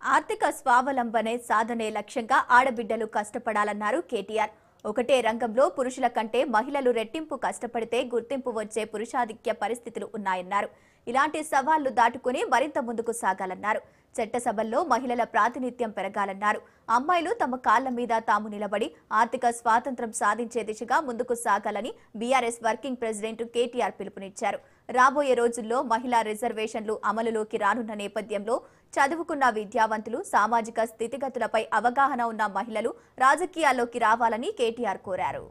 ఆర్థిక స్వావలంబనే సాధనే లక్ష్యంగా ఆడబిడ్డలు కష్టపడాలన్నారు కేటీఆర్. ఒకటే రంగంలో పురుషుల కంటే మహిళలు రెట్టింపు కష్టపడితే గుర్తింపు వచ్చే పురుషాధిక్య పరిస్థితులు ఉన్నాయన్నారు. ఇలాంటి సవాళ్లు దాటుకుని మరింత ముందుకు సాగాలన్నారు. చట్టసభల్లో మహిళల ప్రాతినిధ్యం పెరగాలన్నారు. అమ్మాయిలు తమ కాళ్ల మీద తాము నిలబడి ఆర్థిక స్వాతంత్ర్యం సాధించే దిశగా ముందుకు సాగాలని బీఆర్ఎస్ వర్కింగ్ ప్రెసిడెంట్ కేటీఆర్ పిలుపునిచ్చారు. రాబోయే రోజుల్లో మహిళా రిజర్వేషన్లు అమలులోకి రానున్న నేపథ్యంలో చదువుకున్న విద్యావంతులు, సామాజిక స్థితిగతులపై అవగాహన ఉన్న మహిళలు రాజకీయాల్లోకి రావాలని కేటీఆర్ కోరారు.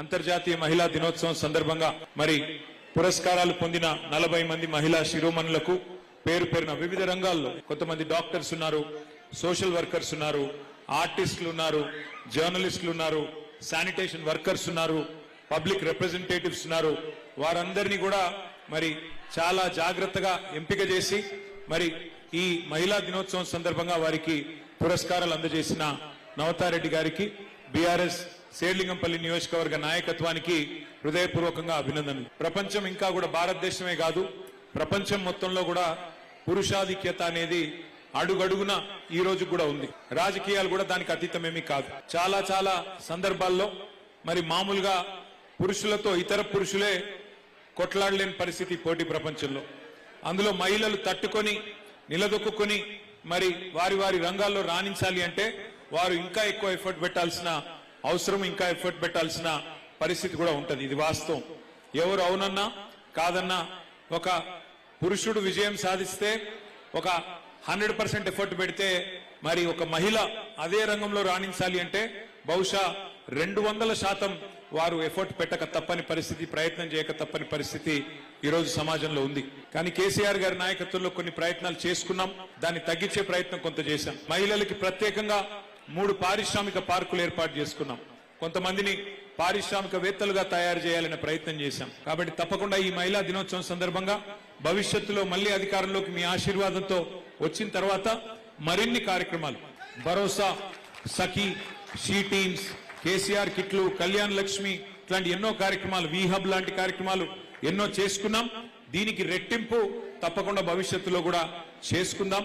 అంతర్జాతీయ మహిళా దినోత్సవం సందర్భంగా మరి పురస్కారాలు పొందిన 40 మంది మహిళా శిరోమణులకు పేరు పేరున వివిధ రంగాల్లో కొంతమంది డాక్టర్స్ ఉన్నారు, సోషల్ వర్కర్స్ ఉన్నారు, ఆర్టిస్టులు ఉన్నారు, జర్నలిస్టులు ఉన్నారు, శానిటేషన్ వర్కర్స్ ఉన్నారు, పబ్లిక్ రిప్రజెంటేటివ్స్ ఉన్నారు. వారందరినీ కూడా మరి చాలా జాగ్రత్తగా ఎంపిక చేసి మరి ఈ మహిళా దినోత్సవం సందర్భంగా వారికి పురస్కారాలు అందజేసిన నవతారెడ్డి గారికి బీఆర్ఎస్ సేర్లింగంపల్లి నియోజకవర్గ నాయకత్వానికి హృదయపూర్వకంగా అభినందనలు. ప్రపంచం ఇంకా కూడా భారతదేశమే కాదు ప్రపంచం మొత్తంలో కూడా పురుషాధిక్యత అనేది అడుగడుగున ఈ రోజు కూడా ఉంది. రాజకీయాలు కూడా దానికి అతీతమేమీ కాదు. చాలా చాలా సందర్భాల్లో మరి మామూలుగా పురుషులతో ఇతర పురుషులే కొట్లాడలేని పరిస్థితి పోటీ ప్రపంచంలో. అందులో మహిళలు తట్టుకొని నిలదొక్కుని మరి వారి వారి రంగాల్లో రాణించాలి అంటే వారు ఇంకా ఎక్కువ ఎఫర్ట్ పెట్టాల్సిన అవసరం, ఇంకా ఎఫర్ట్ పెట్టాల్సిన పరిస్థితి కూడా ఉంటుంది. ఇది వాస్తవం. ఎవరు అవునన్నా కాదన్నా ఒక పురుషుడు విజయం సాధిస్తే ఒక 100% ఎఫర్ట్ పెడితే మరి ఒక మహిళ అదే రంగంలో రాణించాలి అంటే బహుశా 200% వారు ఎఫర్ట్ పెట్టక తప్పని పరిస్థితి, ప్రయత్నం చేయక తప్పని పరిస్థితి ఈరోజు సమాజంలో ఉంది. కానీ కేసీఆర్ గారి నాయకత్వంలో కొన్ని ప్రయత్నాలు చేసుకున్నాం. దాన్ని తగ్గించే ప్రయత్నం కొంత చేశాం. మహిళలకి ప్రత్యేకంగా 3 పారిశ్రామిక పార్కులు ఏర్పాటు చేసుకున్నాం. కొంతమందిని పారిశ్రామికవేత్తలుగా తయారు చేయాలనే ప్రయత్నం చేశాం. కాబట్టి తప్పకుండా ఈ మహిళా దినోత్సవం సందర్భంగా భవిష్యత్తులో మళ్లీ అధికారంలోకి మీ ఆశీర్వాదంతో వచ్చిన తర్వాత మరిన్ని కార్యక్రమాలు, భరోసా, సఖీ, షీ టీమ్స్, కేసీఆర్ కిట్లు, కళ్యాణ్ లక్ష్మి ఇట్లాంటి ఎన్నో కార్యక్రమాలు, వీహబ్ లాంటి కార్యక్రమాలు ఎన్నో చేసుకున్నాం. దీనికి రెట్టింపు తప్పకుండా భవిష్యత్తులో కూడా చేసుకుందాం.